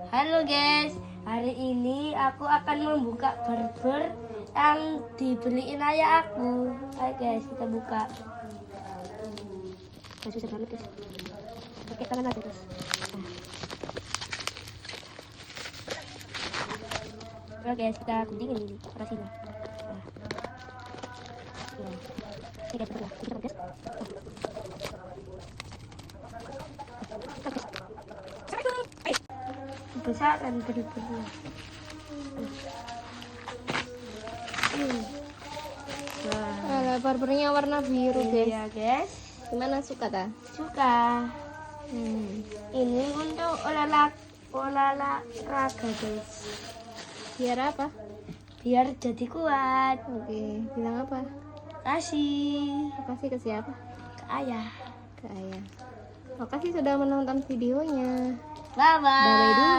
Halo guys, hari ini aku akan membuka barber yang dibeliin ayah aku. Ayo guys, kita buka. Susah banget guys. Pakai tangan aja guys. Oke guys, kita guntingin ini operasinya. Oke guys, kita guys. Besaran bener-bener. Nah, barbernya warna biru guys. Iya guys, Gimana, suka tak? suka. Ini untuk olahraga guys. Biar apa? Biar jadi kuat. Oke, bilang apa? Kasih Makasih ke siapa? ke ayah. Ke ayah. Makasih sudah menonton videonya. Bye bye. Bye-bye dulu.